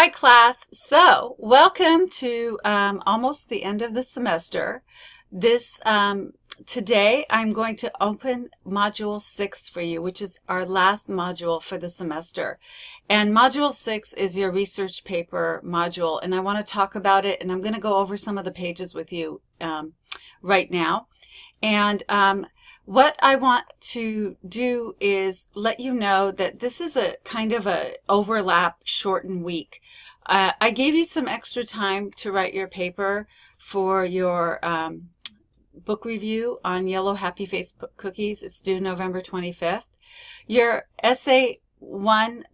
Hi class. So welcome to almost the end of the semester. Today I'm going to open Module 6 for you, which is our last module for the semester. And Module 6 is your research paper module, and I want to talk about it, and I'm going to go over some of the pages with you right now. And what I want to do is let you know that this is a kind of a overlap shortened week. I gave you some extra time to write your paper for your book review on Yellow Happy Face Cookies. It's due November 25th. Your essay one,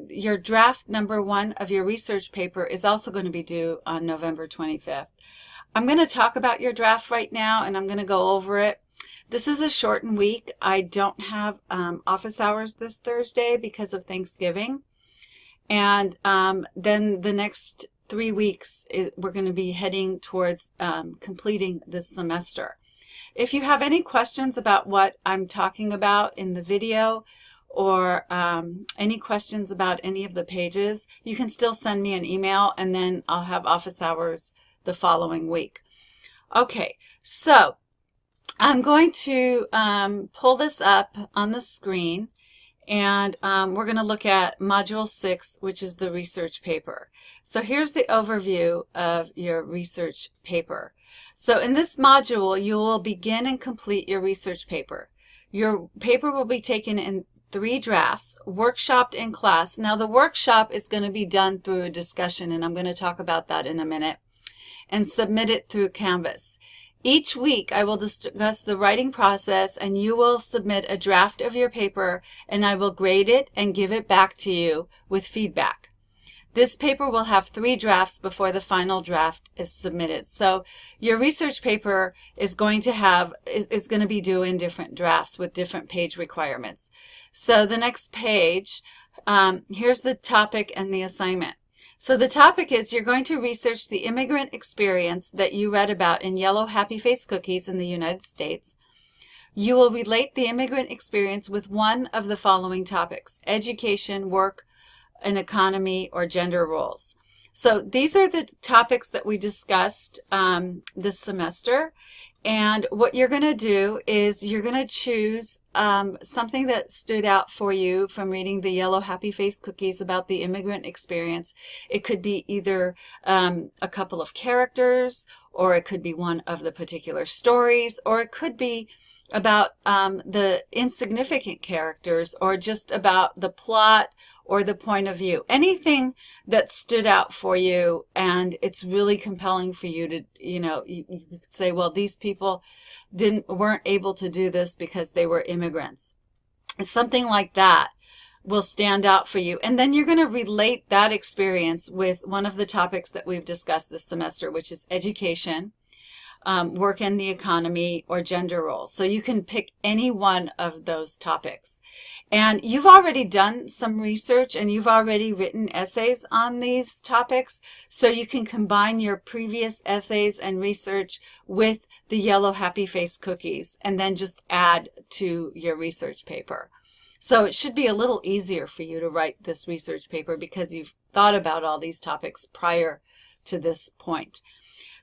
your draft number 1 of your research paper is also going to be due on November 25th. I'm going to talk about your draft right now, and I'm going to go over it. This is a shortened week. I don't have office hours this Thursday because of Thanksgiving. And then the next 3 weeks, we're going to be heading towards completing this semester. If you have any questions about what I'm talking about in the video, or any questions about any of the pages, you can still send me an email, and then I'll have office hours the following week. Okay, so I'm going to pull this up on the screen, and we're going to look at Module 6, which is the research paper. So here's the overview of your research paper. So in this module, you will begin and complete your research paper. Your paper will be taken in 3 drafts, workshopped in class. Now the workshop is going to be done through a discussion, and I'm going to talk about that in a minute, and submit it through Canvas. Each week I will discuss the writing process, and you will submit a draft of your paper, and I will grade it and give it back to you with feedback. This paper will have 3 drafts before the final draft is submitted. So your research paper is going to be due in different drafts with different page requirements. So the next page, here's the topic and the assignment. So the topic is you're going to research the immigrant experience that you read about in Yellow Happy Face Cookies in the United States. You will relate the immigrant experience with one of the following topics: education, work, an economy, or gender roles. So these are the topics that we discussed this semester. And what you're going to do is you're going to choose something that stood out for you from reading the Yellow Happy Face Cookies about the immigrant experience. It could be either a couple of characters, or it could be one of the particular stories, or it could be about the insignificant characters, or just about the plot or the point of view. Anything that stood out for you and it's really compelling for you to, you could say, well, these people weren't able to do this because they were immigrants. And something like that will stand out for you. And then you're going to relate that experience with one of the topics that we've discussed this semester, which is education, work and the economy, or gender roles. So you can pick any one of those topics. And you've already done some research, and you've already written essays on these topics, so you can combine your previous essays and research with the Yellow Happy Face Cookies, and then just add to your research paper. So it should be a little easier for you to write this research paper because you've thought about all these topics prior to this point.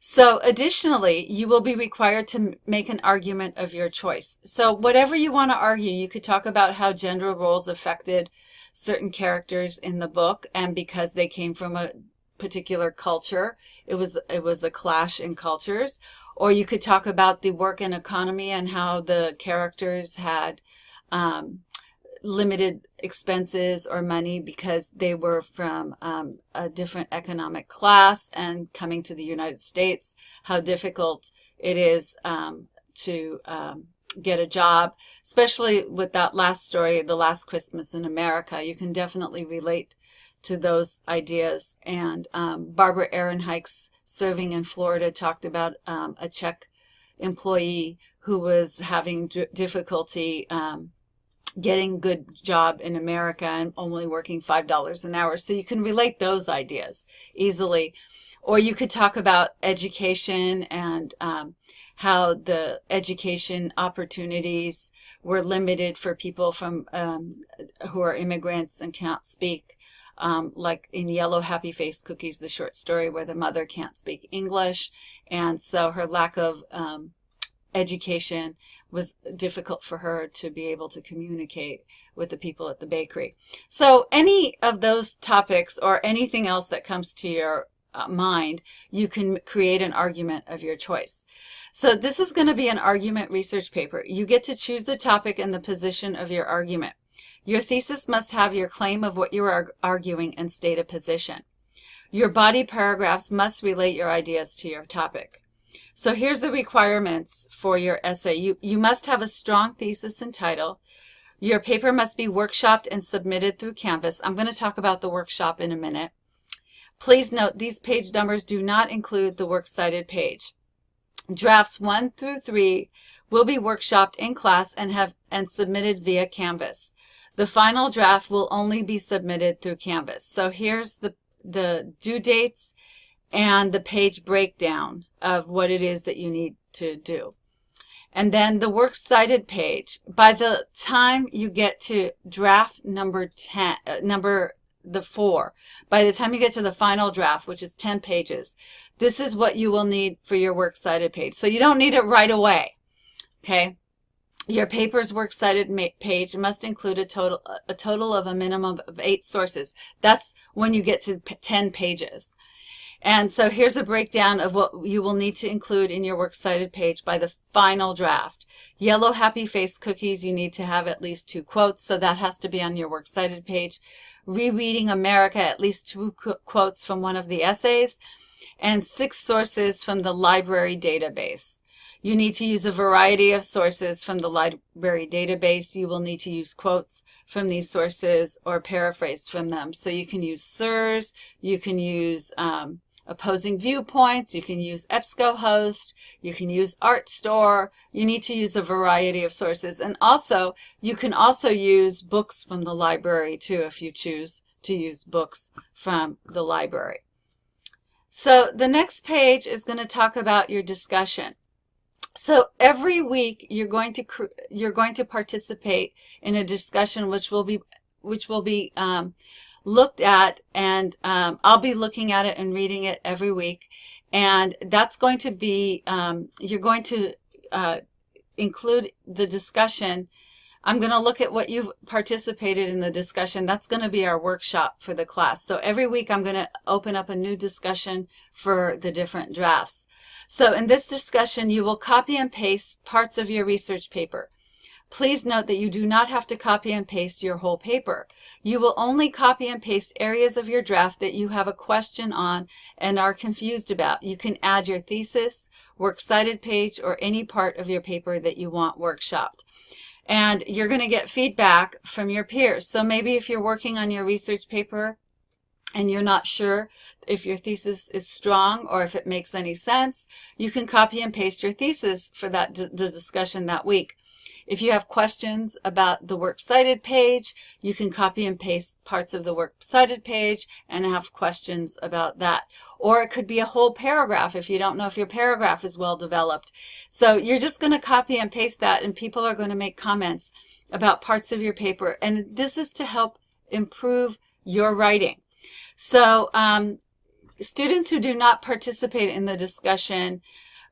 So additionally, you will be required to make an argument of your choice. So whatever you want to argue, you could talk about how gender roles affected certain characters in the book, and because they came from a particular culture, it was a clash in cultures. Or you could talk about the work and economy and how the characters had limited expenses or money because they were from a different economic class, and coming to the United States, how difficult it is to get a job, especially with that last story, The Last Christmas in America. You can definitely relate to those ideas. And Barbara Ehrenreich's Serving in Florida talked about a Czech employee who was having difficulty getting good job in America and only working $5 an hour. So you can relate those ideas easily. Or you could talk about education and how the education opportunities were limited for people from who are immigrants and cannot speak like in Yellow Happy Face Cookies, the short story where the mother can't speak English, and so her lack of education was difficult for her to be able to communicate with the people at the bakery. So any of those topics or anything else that comes to your mind, you can create an argument of your choice. So this is going to be an argument research paper. You get to choose the topic and the position of your argument. Your thesis must have your claim of what you are arguing and state a position. Your body paragraphs must relate your ideas to your topic. So here's the requirements for your essay. You must have a strong thesis and title. Your paper must be workshopped and submitted through Canvas. I'm going to talk about the workshop in a minute. Please note these page numbers do not include the works cited page. Drafts 1 through 3 will be workshopped in class and submitted via Canvas. The final draft will only be submitted through Canvas. So here's the due dates and the page breakdown of what it is that you need to do. And then the works cited page. By the time you get to draft number 4, by the time you get to the final draft, which is 10 pages, this is what you will need for your works cited page. So you don't need it right away, okay? Your paper's works cited page must include a total of a minimum of 8 sources. That's when you get to 10 pages. And so here's a breakdown of what you will need to include in your works cited page by the final draft. Yellow Happy Face Cookies, you need to have at least 2 quotes, so that has to be on your works cited page. Rereading America, at least 2 quotes from one of the essays, and 6 sources from the library database. You need to use a variety of sources from the library database. You will need to use quotes from these sources or paraphrased from them. So you can use SIRS, you can use opposing viewpoints, you can use EBSCOhost, you can use ArtStore. You need to use a variety of sources. And also, you can also use books from the library too if you choose to use books from the library. So the next page is going to talk about your discussion. So every week you're going to participate in a discussion which will be looked at, and I'll be looking at it and reading it every week, and that's going to be you're going to include the discussion. I'm going to look at what you've participated in the discussion. That's going to be our workshop for the class. So every week I'm going to open up a new discussion for the different drafts. So in this discussion, you will copy and paste parts of your research paper. Please note that you do not have to copy and paste your whole paper. You will only copy and paste areas of your draft that you have a question on and are confused about. You can add your thesis, works cited page, or any part of your paper that you want workshopped. And you're going to get feedback from your peers. So maybe if you're working on your research paper and you're not sure if your thesis is strong or if it makes any sense, you can copy and paste your thesis for the discussion that week. If you have questions about the works cited page, you can copy and paste parts of the works cited page and have questions about that. Or it could be a whole paragraph if you don't know if your paragraph is well developed. So you're just going to copy and paste that, and people are going to make comments about parts of your paper. And this is to help improve your writing. So students who do not participate in the discussion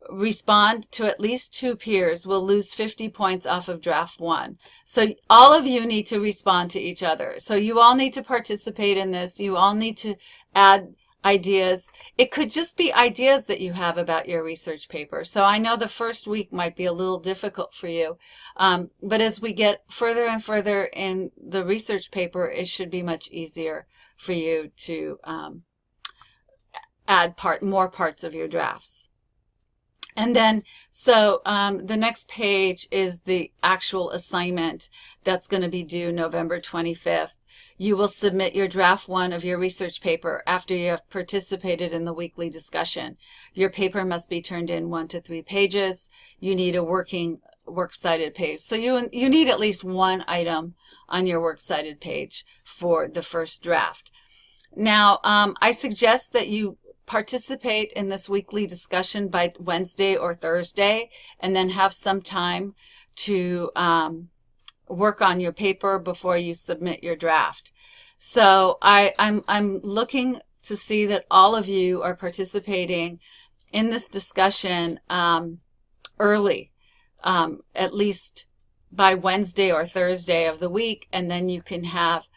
respond to at least 2 peers will lose 50 points off of draft 1. So all of you need to respond to each other. So you all need to participate in this. You all need to add ideas. It could just be ideas that you have about your research paper. So I know the first week might be a little difficult for you, but as we get further and further in the research paper, it should be much easier for you to add more parts of your drafts. And then, so the next page is the actual assignment that's going to be due November 25th. You will submit your draft 1 of your research paper after you have participated in the weekly discussion. Your paper must be turned in 1 to 3 pages. You need a working works cited page. So you need at least 1 item on your works cited page for the first draft. Now, I suggest that you participate in this weekly discussion by Wednesday or Thursday, and then have some time to work on your paper before you submit your draft. So I'm looking to see that all of you are participating in this discussion early, at least by Wednesday or Thursday of the week, and then you can have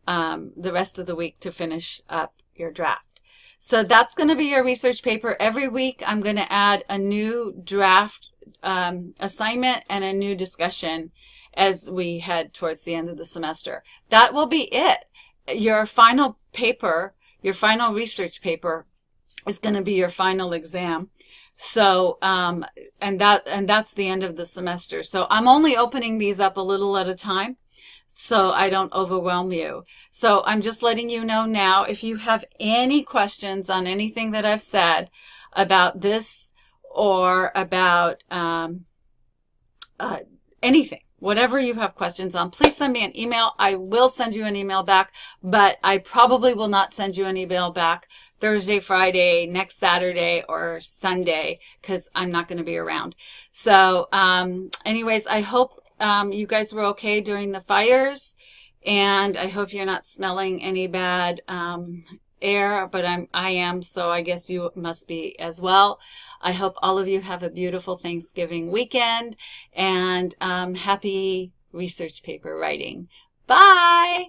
the rest of the week to finish up your draft. So that's going to be your research paper. Every week I'm going to add a new draft assignment and a new discussion as we head towards the end of the semester. That will be it. Your final paper, your final research paper is going to be your final exam. So, and that's the end of the semester. So I'm only opening these up a little at a time so I don't overwhelm you. So I'm just letting you know now, if you have any questions on anything that I've said about this or about anything, whatever you have questions on, please send me an email. I will send you an email back, but I probably will not send you an email back Thursday, Friday, next Saturday, or Sunday, because I'm not going to be around. So anyways, I hope you guys were okay during the fires, and I hope you're not smelling any bad air, but I am, so I guess you must be as well. I hope all of you have a beautiful Thanksgiving weekend, and happy research paper writing. Bye!